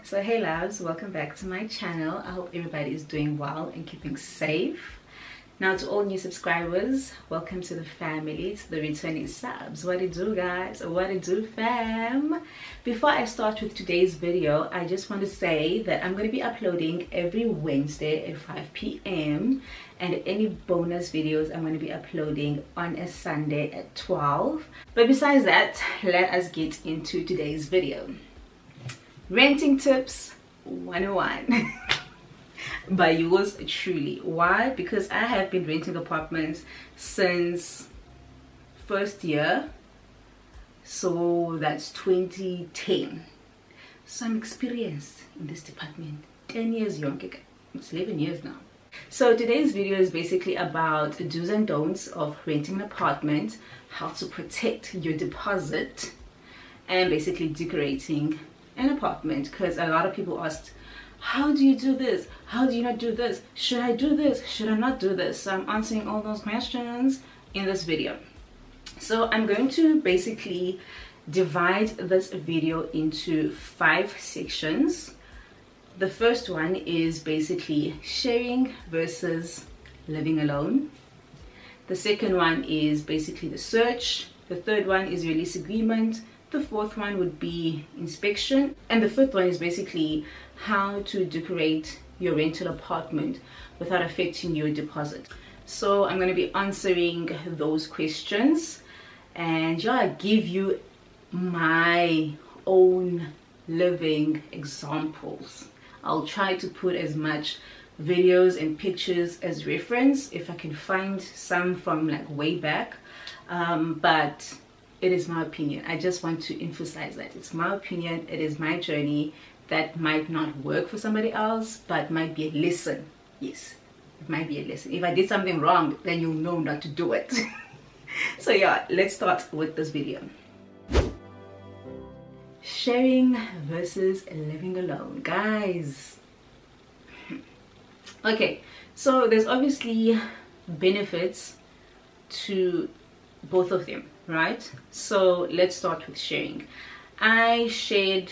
So hey loves, welcome back to my channel. I hope everybody is doing well and keeping safe. Now to all new subscribers, welcome to the family, to the returning subs. What it do, guys? What it do, fam? Before I start with today's video, I just want to say that I'm going to be uploading every Wednesday at 5 p.m. and any bonus videos I'm going to be uploading on a Sunday at 12. But besides that, let us get into today's video. Renting tips 101 by yours truly. Why? Because I have been renting apartments since first year, so that's 2010. So I'm experienced in this department. 10 years young, it's 11 years now. So today's video is basically about do's and don'ts of renting an apartment, how to protect your deposit, and basically decorating an apartment. Because a lot of people asked, how do you do this? How do you not do this? Should I do this? Should I not do this? So I'm answering all those questions in this video. So I'm going to basically divide this video into 5 sections. The first one is basically sharing versus living alone. The second one is basically the search. The third one is your lease agreement. The fourth one would be inspection, and the fifth one is basically how to decorate your rental apartment without affecting your deposit. So I'm going to be answering those questions, and yeah, give you my own living examples. I'll try to put as much videos and pictures as reference if I can find some from like way back, but it is my opinion. I just want to emphasize that it's my opinion, it is my journey. That might not work for somebody else, but might be a lesson. Yes, it might be a lesson. If I did something wrong, then you'll know not to do it. So yeah, let's start with this video. Sharing versus living alone, guys. Okay, so there's obviously benefits to both of them, right? So let's start with sharing. I shared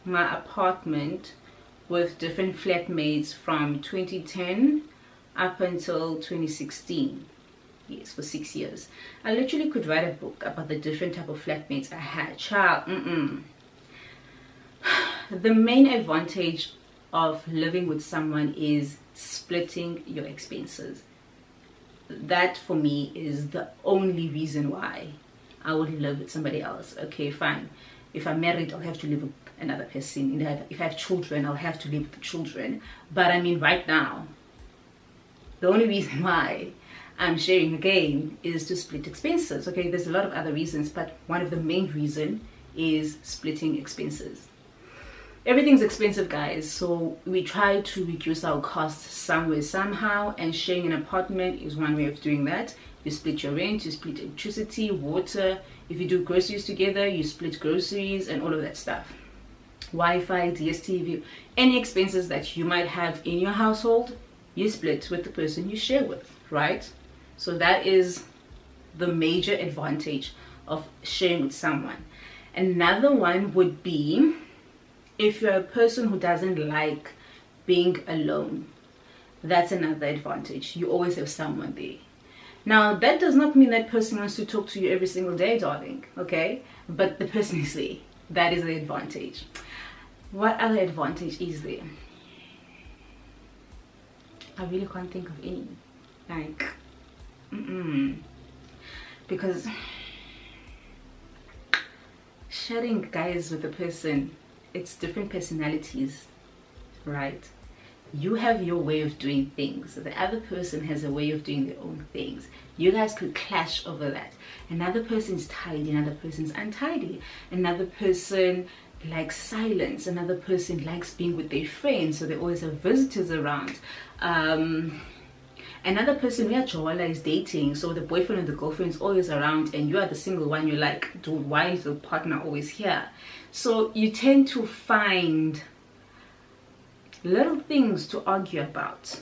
my apartment with different flatmates from 2010 up until 2016. Yes, for 6 years. I literally could write a book about the different type of flatmates I had. Child, The main advantage of living with someone is splitting your expenses. That for me is the only reason why I would live with somebody else. Okay, fine. If I'm married, I'll have to live with another person. If I have children, I'll have to live with the children. But I mean, right now, the only reason why I'm sharing again is to split expenses. Okay, there's a lot of other reasons, but one of the main reasons is splitting expenses. Everything's expensive, guys, so we try to reduce our costs somewhere, somehow, and sharing an apartment is one way of doing that. You split your rent, you split electricity, water. If you do groceries together, you split groceries and all of that stuff. Wi-Fi, DSTV, any expenses that you might have in your household, you split with the person you share with, right? So that is the major advantage of sharing with someone. Another one would be if you're a person who doesn't like being alone. That's another advantage. You always have someone there. Now, that does not mean that person wants to talk to you every single day, darling, okay? But the person is there. That is the advantage. What other advantage is there? I really can't think of any. Like, because sharing, guys, with a person, it's different personalities, right? You have your way of doing things. The other person has a way of doing their own things. You guys could clash over that. Another person's tidy, another person's untidy. Another person likes silence. Another person likes being with their friends, so they always have visitors around. Another person, is dating, so the boyfriend or the girlfriend is always around, and you are the single one. You're like, dude, why is the partner always here? So you tend to find little things to argue about,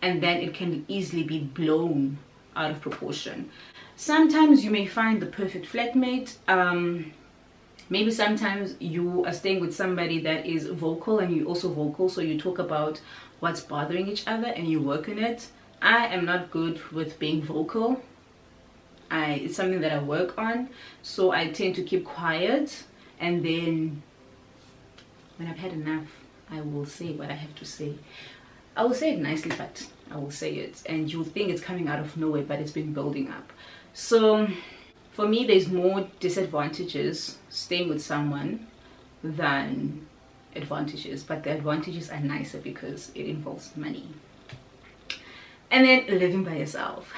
and then it can easily be blown out of proportion. Sometimes you may find the perfect flatmate. Maybe sometimes you are staying with somebody that is vocal and you're also vocal, so you talk about what's bothering each other and you work on it. I am not good with being vocal. It's something that I work on, so I tend to keep quiet, and then when I've had enough, I will say what I have to say. I will say it nicely, but I will say it, and you'll think it's coming out of nowhere, but it's been building up. So for me, there's more disadvantages staying with someone than advantages, but the advantages are nicer because it involves money. And then living by yourself.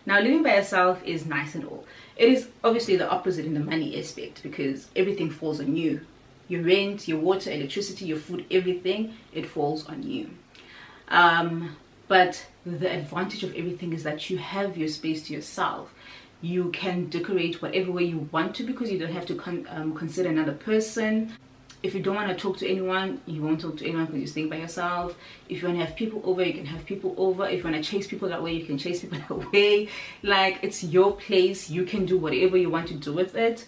Now, living by yourself is nice and all. It is obviously the opposite in the money aspect, because everything falls on you. Your rent, your water, electricity, your food, everything, it falls on you. But the advantage of everything is that you have your space to yourself. You can decorate whatever way you want to, because you don't have to consider another person. If you don't want to talk to anyone, you won't talk to anyone because you're staying by yourself. If you want to have people over, you can have people over. If you want to chase people away, you can chase people away. Like, it's your place. You can do whatever you want to do with it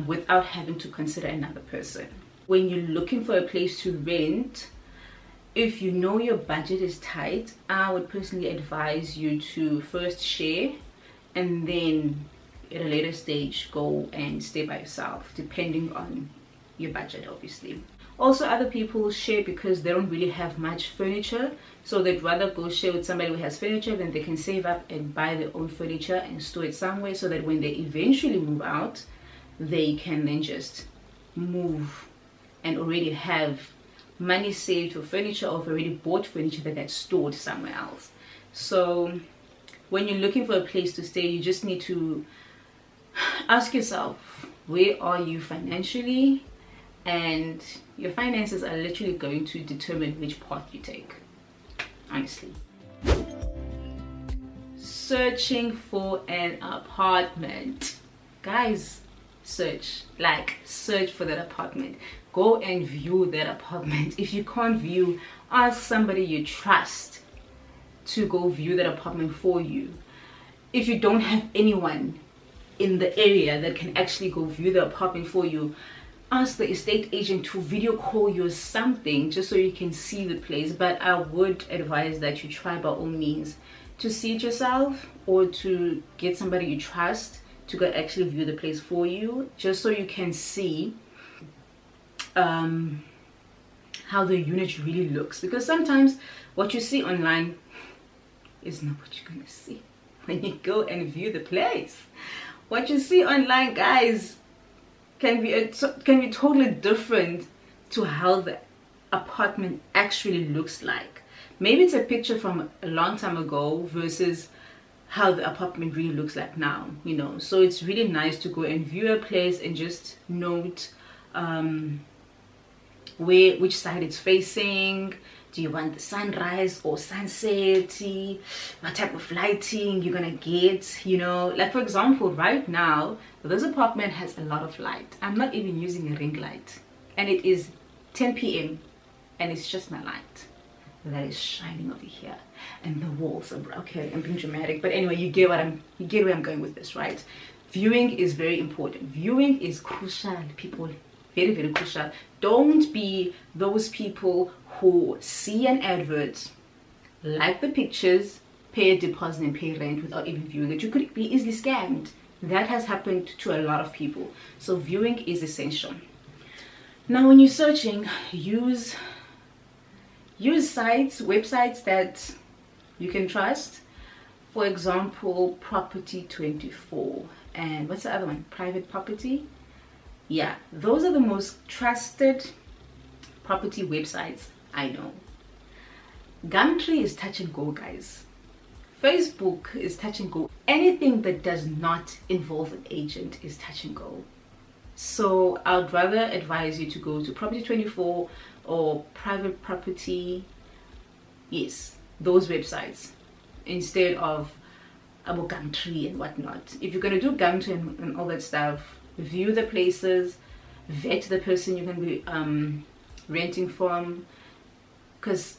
without having to consider another person. When you're looking for a place to rent, if you know your budget is tight, I would personally advise you to first share, and then at a later stage go and stay by yourself, depending on your budget, obviously. Also, other people share because they don't really have much furniture, so they'd rather go share with somebody who has furniture, then they can save up and buy their own furniture and store it somewhere, so that when they eventually move out, they can then just move and already have money saved for furniture, or already bought furniture that gets stored somewhere else. So when you're looking for a place to stay, you just need to ask yourself, where are you financially? And your finances are literally going to determine which path you take, honestly. Searching for an apartment. Guys, search for that apartment. Go and view that apartment. If you can't view, ask somebody you trust to go view that apartment for you. If you don't have anyone in the area that can actually go view the apartment for you, ask the estate agent to video call you or something, just so you can see the place. But I would advise that you try by all means to see it yourself, or to get somebody you trust to go actually view the place for you, just so you can see how the unit really looks. Because sometimes what you see online is not what you're going to see when you go and view the place. What you see online, guys, can be totally different to how the apartment actually looks like. Maybe it's a picture from a long time ago versus how the apartment really looks like now, you know. So it's really nice to go and view a place and just note which side it's facing. Do you want the sunrise or sunset? What type of lighting you're gonna get, you know? Like, for example, right now this apartment has a lot of light. I'm not even using a ring light, and it is 10 p.m. and it's just my light that is shining over here, and the walls are okay. I'm being dramatic, but anyway, you get where I'm going with this, right? Viewing is very important. Viewing is crucial, people. Very, very crucial. Don't be those people who see an advert, like the pictures, pay a deposit and pay rent without even viewing it. You could be easily scammed. That has happened to a lot of people. So viewing is essential. Now, when you're searching, use sites, websites that you can trust. For example, Property 24, and what's the other one? Private Property. Yeah, those are the most trusted property websites I know. Gumtree is touch and go, guys. Facebook is touch and go. Anything that does not involve an agent is touch and go. So I'd rather advise you to go to Property 24 or Private Property. Yes, those websites, instead of about Gumtree and whatnot. If you're going to do Gumtree and all that stuff, view the places, vet the person you're going to be renting from, because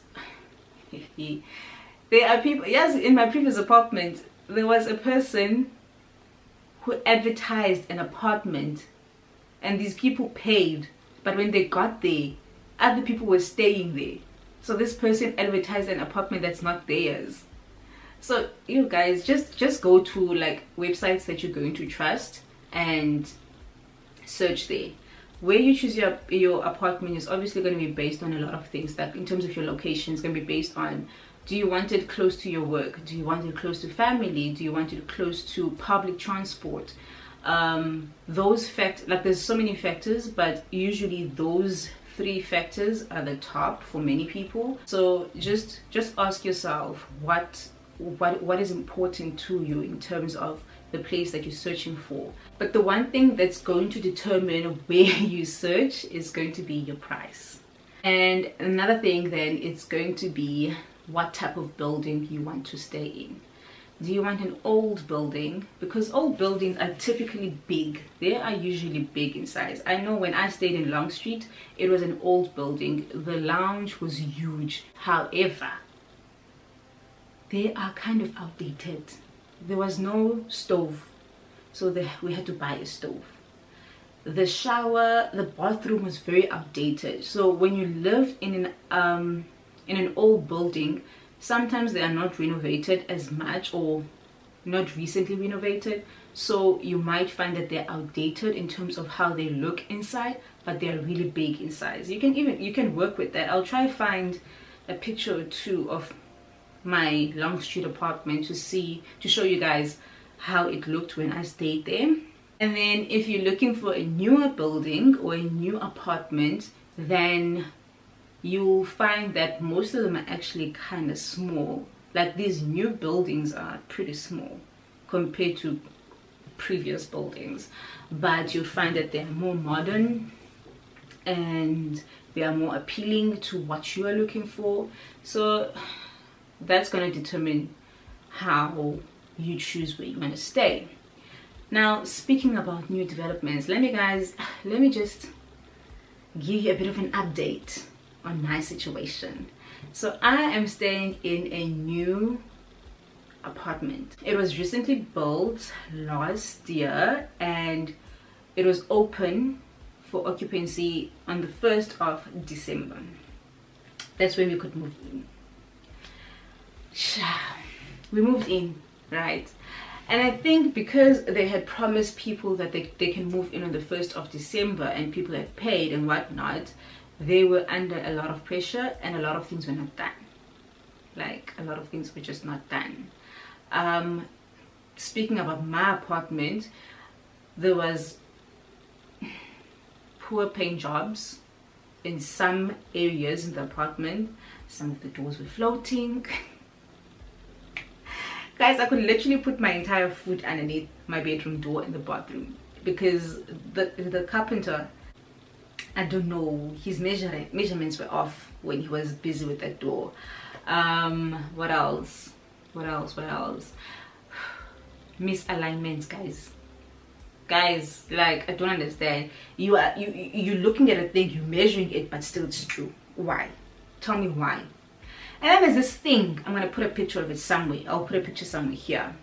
there are people. Yes, in my previous apartment there was a person who advertised an apartment and these people paid, but when they got there, other people were staying there. So this person advertised an apartment that's not theirs. So you guys, just go to like websites that you're going to trust and search there. Where you choose your apartment is obviously going to be based on a lot of things. That in terms of your location, it's going to be based on, do you want it close to your work? Do you want it close to family? Do you want it close to public transport? Those factors, like there's so many factors, but usually those 3 factors are the top for many people. So just ask yourself what is important to you in terms of the place that you're searching for. But the one thing that's going to determine where you search is going to be your price. And another thing then, it's going to be what type of building you want to stay in. Do you want an old building? Because old buildings are typically big. They are usually big in size. I know when I stayed in Long Street, it was an old building. The lounge was huge. However, they are kind of outdated. There was no stove, so we had to buy a stove. The shower, the bathroom was very outdated. So when you live in an old building, sometimes they are not renovated as much, or not recently renovated. So you might find that they're outdated in terms of how they look inside, but they're really big in size. You can work with that. I'll try to find a picture or 2 of my Long Street apartment to show you guys how it looked when I stayed there. And then if you're looking for a newer building or a new apartment, then you'll find that most of them are actually kind of small. Like these new buildings are pretty small compared to previous buildings, but you'll find that they're more modern and they are more appealing to what you are looking for. So that's going to determine how you choose where you want to stay. Now, speaking about new developments, let me just give you a bit of an update on my situation. So I am staying in a new apartment. It was recently built last year and it was open for occupancy on the 1st of December. That's when we could move in. We moved in, right? And I think because they had promised people that they can move in on the 1st of December and people had paid and whatnot, they were under a lot of pressure and a lot of things were not done. Like a lot of things were just not done. Speaking about my apartment, there was poor paying jobs in some areas in the apartment. Some of the doors were floating. Guys, I could literally put my entire foot underneath my bedroom door in the bathroom because the carpenter, I don't know, his measurements were off when he was busy with that door. What else? Misalignments, guys. Like, I don't understand. You're looking at a thing, you're measuring it, but still it's true. Why? Tell me why. And then there's this thing, I'm going to put a picture of it somewhere. I'll put a picture somewhere here.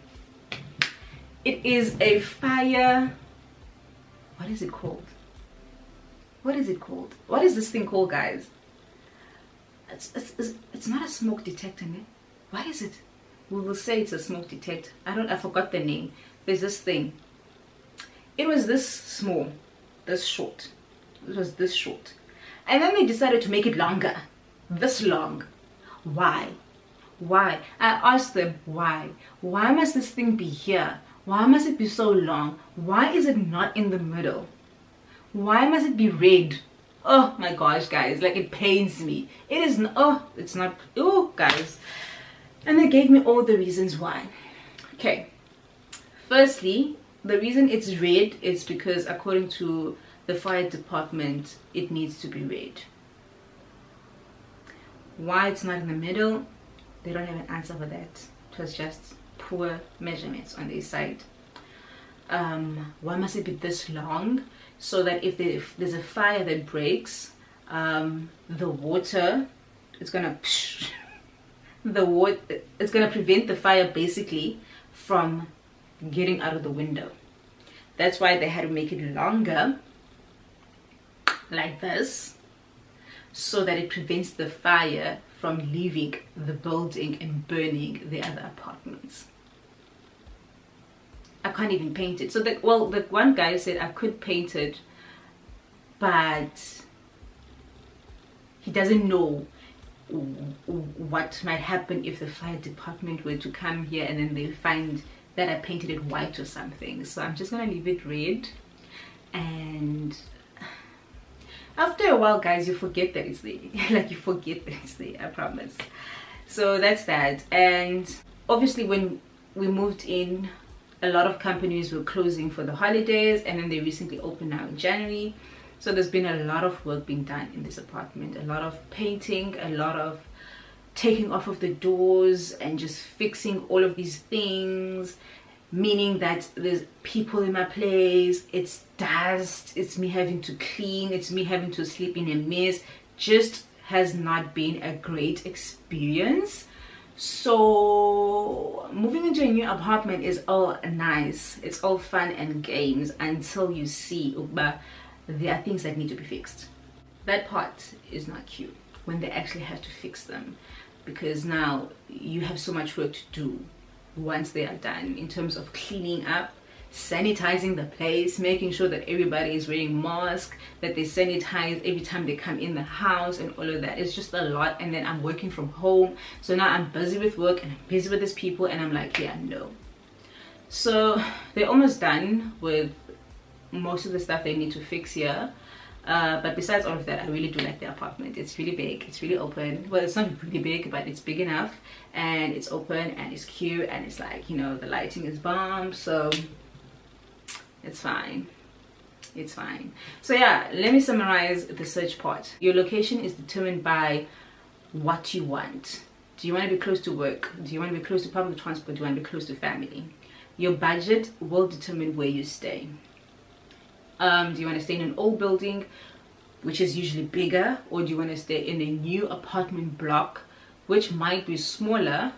It is a fire. What is it called? What is it called? What is this thing called, guys? It's not a smoke detector, man. What is it? We will say it's a smoke detector. I forgot the name. There's this thing. It was this small, this short. It was this short. And then they decided to make it longer. This long. Why? I asked them why must this thing be here? Why must it be so long? Why is it not in the middle? Why must it be red? Oh my gosh, guys, like it pains me. It is it's not. Oh guys, and they gave me all the reasons why. Okay, firstly, the reason it's red is because according to the fire department it needs to be red. Why it's not in the middle, they don't have an answer for that. It was just poor measurements on their side. Why must it be this long? So that if there's a fire that breaks, the water, it's gonna it's gonna prevent the fire basically from getting out of the window. That's why they had to make it longer like this, so that it prevents the fire from leaving the building and burning the other apartments. I can't even paint it. So the one guy said I could paint it, but he doesn't know what might happen if the fire department were to come here and then they find that I painted it white or something. So I'm just gonna leave it red, and after a while, guys, you forget that it's there. Like, you forget that it's there, I promise. So that's that. And obviously when we moved in, a lot of companies were closing for the holidays, and then they recently opened now in January. So there's been a lot of work being done in this apartment, a lot of painting, a lot of taking off of the doors and just fixing all of these things, meaning that there's people in my place, it's dust, it's me having to clean, it's me having to sleep in a mess. Just has not been a great experience. So moving into a new apartment is all nice, it's all fun and games until you see there are things that need to be fixed. That part is not cute when they actually have to fix them, because now you have so much work to do once they are done, in terms of cleaning up, sanitizing the place, making sure that everybody is wearing masks, that they sanitize every time they come in the house, and all of that. It's just a lot. And then I'm working from home, so now I'm busy with work and I'm busy with these people, and I'm like, yeah, no. So they're almost done with most of the stuff they need to fix here, but besides all of that, I really do like the apartment. It's really big, it's really open. Well, it's not really big, but it's big enough, and it's open and it's cute, and it's like, you know, the lighting is bomb, so it's fine. It's fine. So yeah, let me summarize the search part. Your location is determined by what you want. Do you want to be close to work? Do you want to be close to public transport? Do you want to be close to family? Your budget will determine where you stay. Do you want to stay in an old building, which is usually bigger, or do you want to stay in a new apartment block, which might be smaller?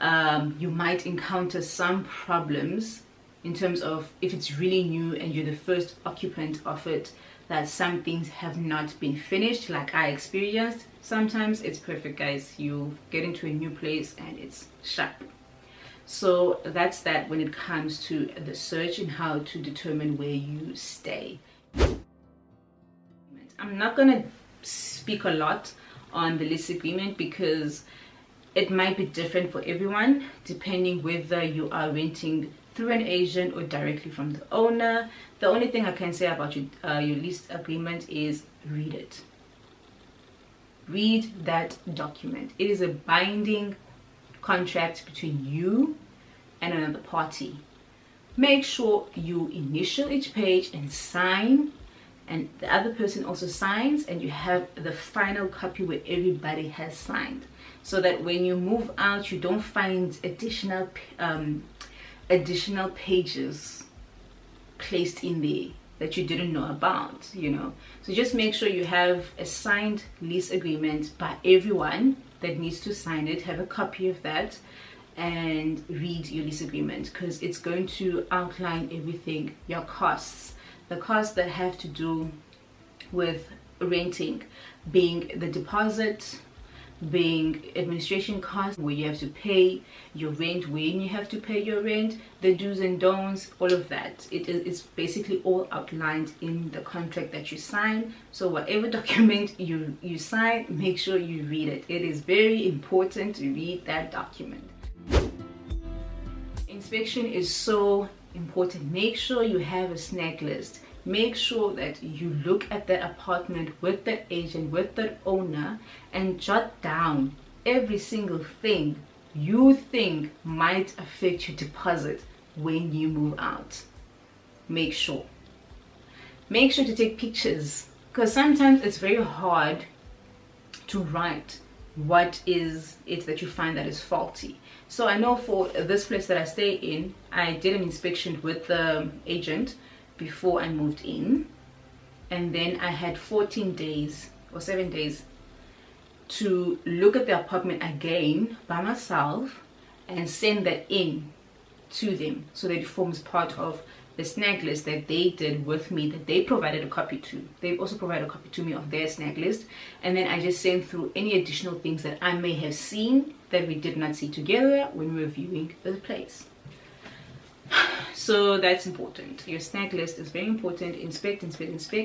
You might encounter some problems in terms of, if it's really new and you're the first occupant of it, that some things have not been finished, like I experienced. Sometimes it's perfect, guys. You get into a new place and it's sharp. So that's that when it comes to the search and how to determine where you stay. I'm not gonna speak a lot on the lease agreement because it might be different for everyone, depending whether you are renting through an agent or directly from the owner. The only thing I can say about your lease agreement is read it. Read that document. It is a binding contract between you and another party. Make sure you initial each page and sign, and the other person also signs, and you have the final copy where everybody has signed, so that when you move out you don't find additional pages placed in there that you didn't know about, you know. So just make sure you have a signed lease agreement by everyone that needs to sign it. Have a copy of that and read your lease agreement, because it's going to outline everything, your costs, the costs that have to do with renting, being the deposit, being administration costs, where you have to pay your rent, when you have to pay your rent, the do's and don'ts, all of that. It's basically all outlined in the contract that you sign. So whatever document you sign, make sure you read it. It is very important to read that document. Inspection is so important. Make sure you have a snag list. Make sure that you look at the apartment with the agent, with the owner, and jot down every single thing you think might affect your deposit when you move out. Make sure to take pictures, because sometimes it's very hard to write what is it that you find that is faulty. So I know for this place that I stay in, I did an inspection with the agent before I moved in, and then I had 14 days or 7 days to look at the apartment again by myself and send that in to them, so that it forms part of the snag list that they did with me, that they provided a copy to. They also provided a copy to me of their snag list, and then I just sent through any additional things that I may have seen that we did not see together when we were viewing the place. So that's important. Your snag list is very important. Inspect,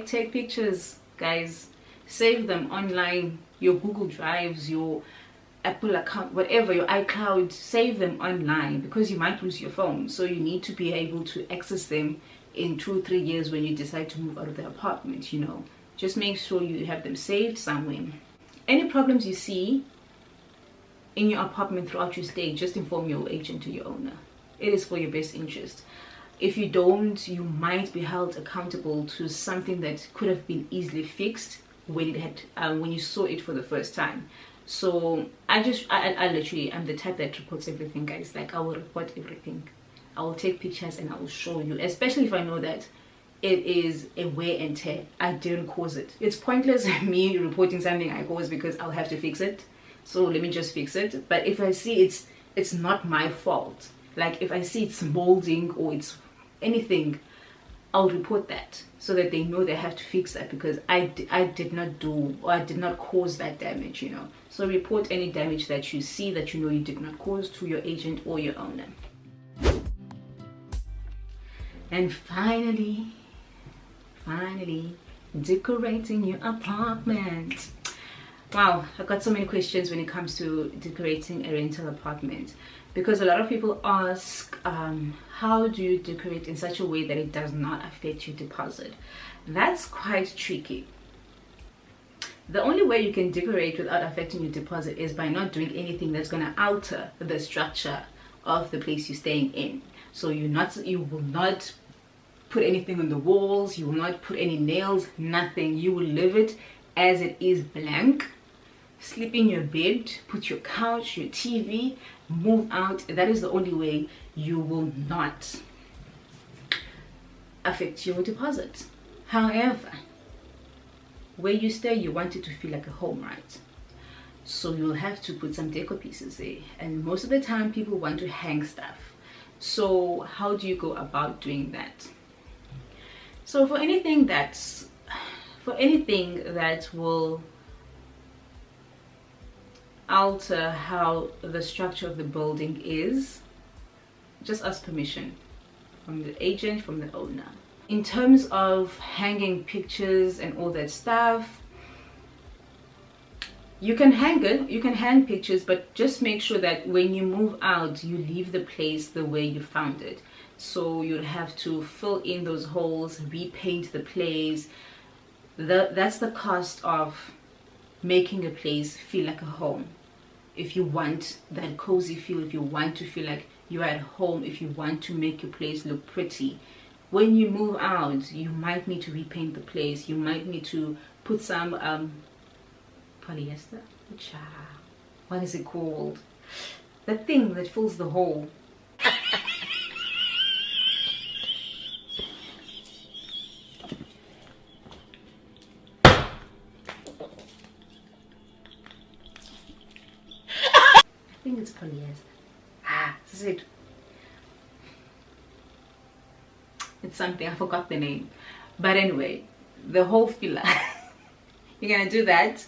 take pictures, guys. Save them online, your Google Drives, your Apple account, whatever, your iCloud. Save them online, because you might lose your phone, so you need to be able to access them in 2 or 3 years when you decide to move out of the apartment. You know, just make sure you have them saved somewhere. Any problems you see in your apartment throughout your stay, just inform your agent or your owner. It is for your best interest. If you don't, you might be held accountable to something that could have been easily fixed when it had when you saw it for the first time. So I literally, I'm the type that reports everything, guys. Like, I will report everything. I will take pictures and I will show you, especially if I know that it is a wear and tear. I didn't cause it. It's pointless me reporting something I caused, because I'll have to fix it. So let me just fix it. But if I see it's not my fault, like if I see it's molding or it's anything, I'll report that, so that they know they have to fix that, because I did not do, or I did not cause that damage, you know. So report any damage that you see that you know you did not cause to your agent or your owner. And finally, decorating your apartment. Wow, I got so many questions when it comes to decorating a rental apartment, because a lot of people ask, how do you decorate in such a way that it does not affect your deposit? That's quite tricky. The only way you can decorate without affecting your deposit is by not doing anything that's going to alter the structure of the place you're staying in. So you will not put anything on the walls, you will not put any nails, nothing. You will leave it as it is, blank. Sleep in your bed, put your couch, your TV, move out. That is the only way you will not affect your deposit. However, where you stay, you want it to feel like a home, right? So you'll have to put some decor pieces there, and most of the time people want to hang stuff. So how do you go about doing that? So for anything that will alter how the structure of the building is, just ask permission from the agent, from the owner. In terms of hanging pictures and all that stuff, you can hang pictures, but just make sure that when you move out, you leave the place the way you found it. So you'll have to fill in those holes, repaint the place. That's the cost of making a place feel like a home. If you want that cozy feel, if you want to feel like you're at home, if you want to make your place look pretty, when you move out, you might need to repaint the place. You might need to put some polyester, what is it called, the thing that fills the hole. I think it's polyester. Sesethu. It's something, I forgot the name, but anyway, the whole filler. You're gonna do that.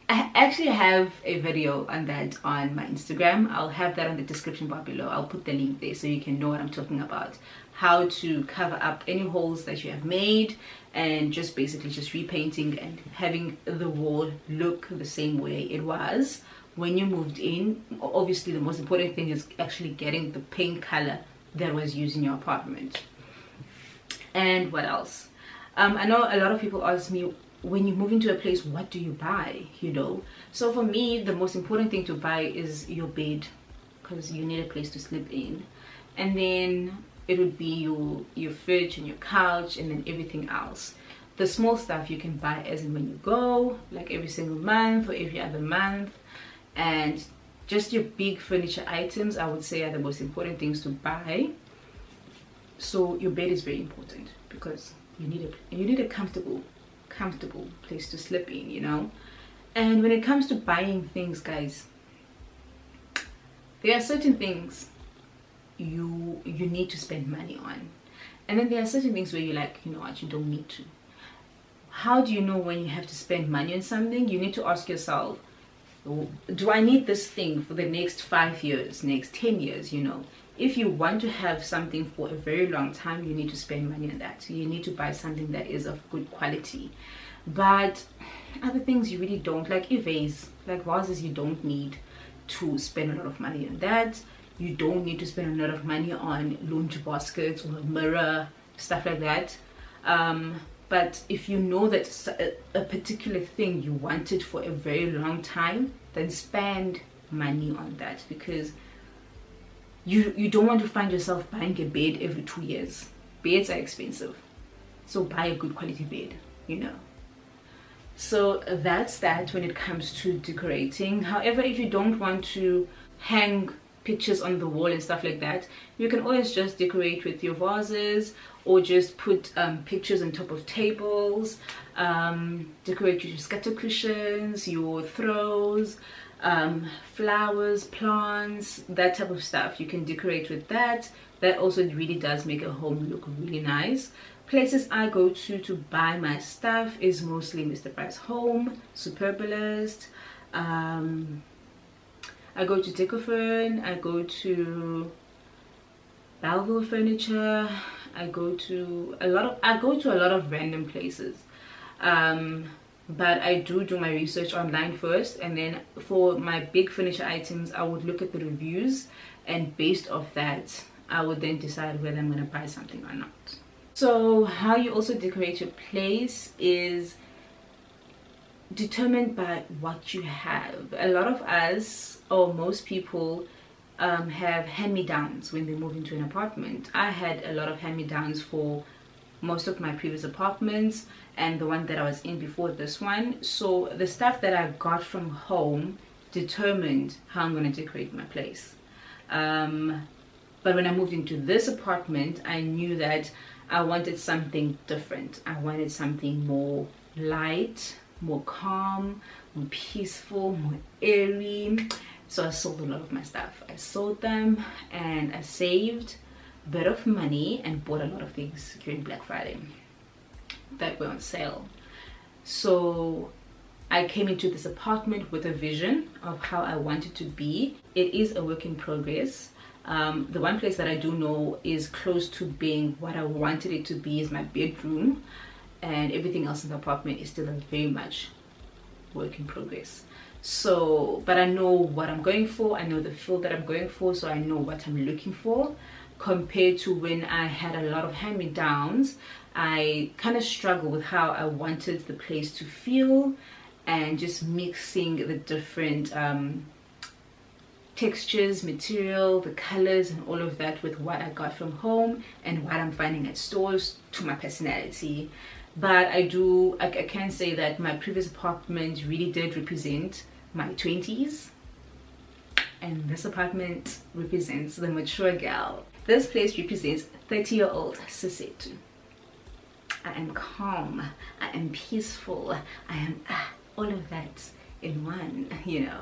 I actually have a video on that on my Instagram. I'll have that on the description bar below. I'll put the link there so you can know what I'm talking about, how to cover up any holes that you have made, and just basically just repainting and having the wall look the same way it was when you moved in. Obviously the most important thing is actually getting the paint color that was used in your apartment. And what else? I know a lot of people ask me, when you move into a place, what do you buy, you know? So for me, the most important thing to buy is your bed, because you need a place to sleep in. And then it would be your fridge and your couch, and then everything else. The small stuff you can buy as and when you go, like every single month or every other month. And just your big furniture items, I would say, are the most important things to buy. So your bed is very important, because you need a comfortable place to sleep in, you know. And when it comes to buying things, guys, there are certain things you need to spend money on, And then there are certain things where you're like, you know what, you don't need to. How do you know when you have to spend money on something? You need to ask yourself, do I need this thing for the next 5 years, next 10 years, you know? If you want to have something for a very long time, you need to spend money on that. You need to buy something that is of good quality. But other things you really don't, like vases, like vases, you don't need to spend a lot of money on that. You don't need to spend a lot of money on lunch baskets or a mirror, stuff like that. But if you know that a particular thing you wanted for a very long time, then spend money on that, because you don't want to find yourself buying a bed every 2 years. Beds are expensive, so buy a good quality bed, you know. So that's that when it comes to decorating. However, if you don't want to hang pictures on the wall and stuff like that, you can always just decorate with your vases, or just put pictures on top of tables, decorate your scatter cushions, your throws, flowers, plants, that type of stuff. You can decorate with that. That also really does make a home look really nice. Places I go to buy my stuff is mostly Mr. Price Home, Superbalist, I go to Decofern, I go to Belleville Furniture, I go to a lot of random places. But I do my research online first, and then for my big furniture items I would look at the reviews, and based off that I would then decide whether I'm going to buy something or not. So how you also decorate your place is determined by what you have. A lot of us, or most people, have hand-me-downs when they move into an apartment. I had a lot of hand-me-downs for most of my previous apartments and the one that I was in before this one. So the stuff that I got from home determined how I'm going to decorate my place. But when I moved into this apartment, I knew that I wanted something different. I wanted something more light, more calm, more peaceful, more airy. So I sold a lot of my stuff. I sold them and I saved a bit of money and bought a lot of things during Black Friday that were on sale. So I came into this apartment with a vision of how I want it to be. It is a work in progress. The one place that I do know is close to being what I wanted it to be is my bedroom, and everything else in the apartment is still very much work in progress. So, but I know what I'm going for, I know the feel that I'm going for, so I know what I'm looking for. Compared to when I had a lot of hand-me-downs, I kind of struggled with how I wanted the place to feel, and just mixing the different textures, material, the colors and all of that with what I got from home and what I'm finding at stores to my personality. But I can say that my previous apartment really did represent my 20s, and this apartment represents the mature gal. This place represents 30-year-old Sesethu. I am calm, I am peaceful, I am all of that in one, you know.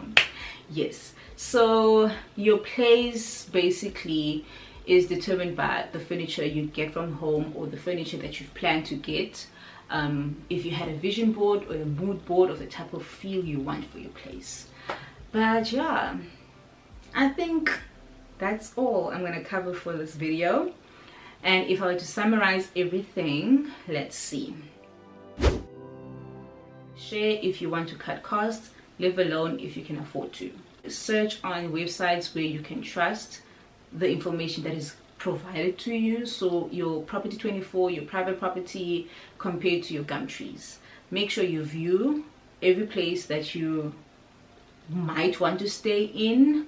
Yes, so your place basically is determined by the furniture you get from home, or the furniture that you've planned to get. If you had a vision board or a mood board of the type of feel you want for your place. But yeah, I think that's all I'm going to cover for this video. And if I were to summarize everything, let's see. Share if you want to cut costs. Live alone if you can afford to. Search on websites where you can trust the information that is provided to you. So your Property 24, your private property, compared to your Gumtrees. Make sure you view every place that you might want to stay in.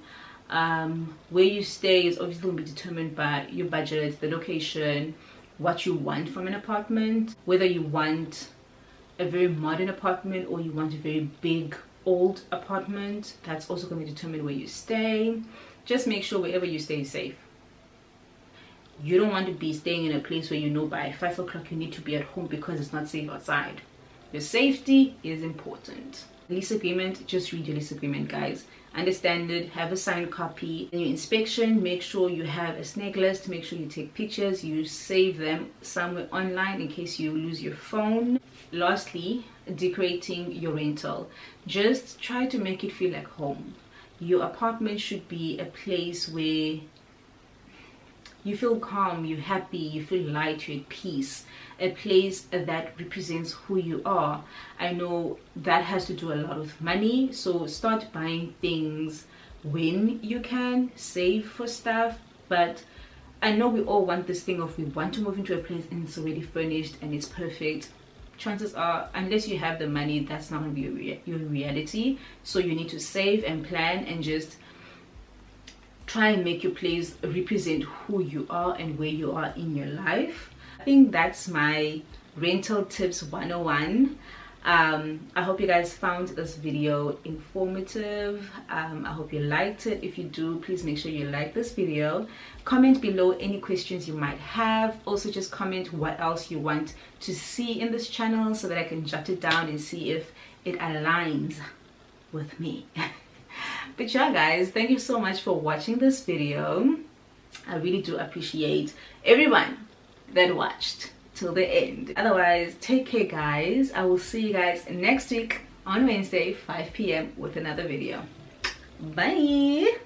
Where you stay is obviously going to be determined by your budget, the location, what you want from an apartment, whether you want a very modern apartment or you want a very big old apartment. That's also going to determine where you stay. Just make sure wherever you stay is safe. You don't want to be staying in a place where you know by 5 o'clock you need to be at home because it's not safe outside. Your safety is important. Lease agreement, just read your lease agreement, guys. understand it, have a signed copy. In your inspection, make sure you have a snake list, make sure you take pictures, you save them somewhere online in case you lose your phone. Lastly, decorating your rental. Just try to make it feel like home. Your apartment should be a place where you feel calm, you're happy, you feel light, you're at peace. A place that represents who you are. I know that has to do a lot with money, so start buying things when you can, save for stuff. But I know we all want this thing of we want to move into a place and it's already furnished and it's perfect. Chances are, unless you have the money, that's not going to be your reality. So you need to save and plan and just try and make your place represent who you are and where you are in your life. I think that's my rental tips 101. I hope you guys found this video informative. I hope you liked it. If you do, please make sure you like this video. Comment below any questions you might have. Also just comment what else you want to see in this channel so that I can jot it down and see if it aligns with me. But yeah guys, thank you so much for watching this video. I really do appreciate everyone that watched till the end. Otherwise, take care guys. I will see you guys next week on Wednesday 5 p.m. with another video. Bye.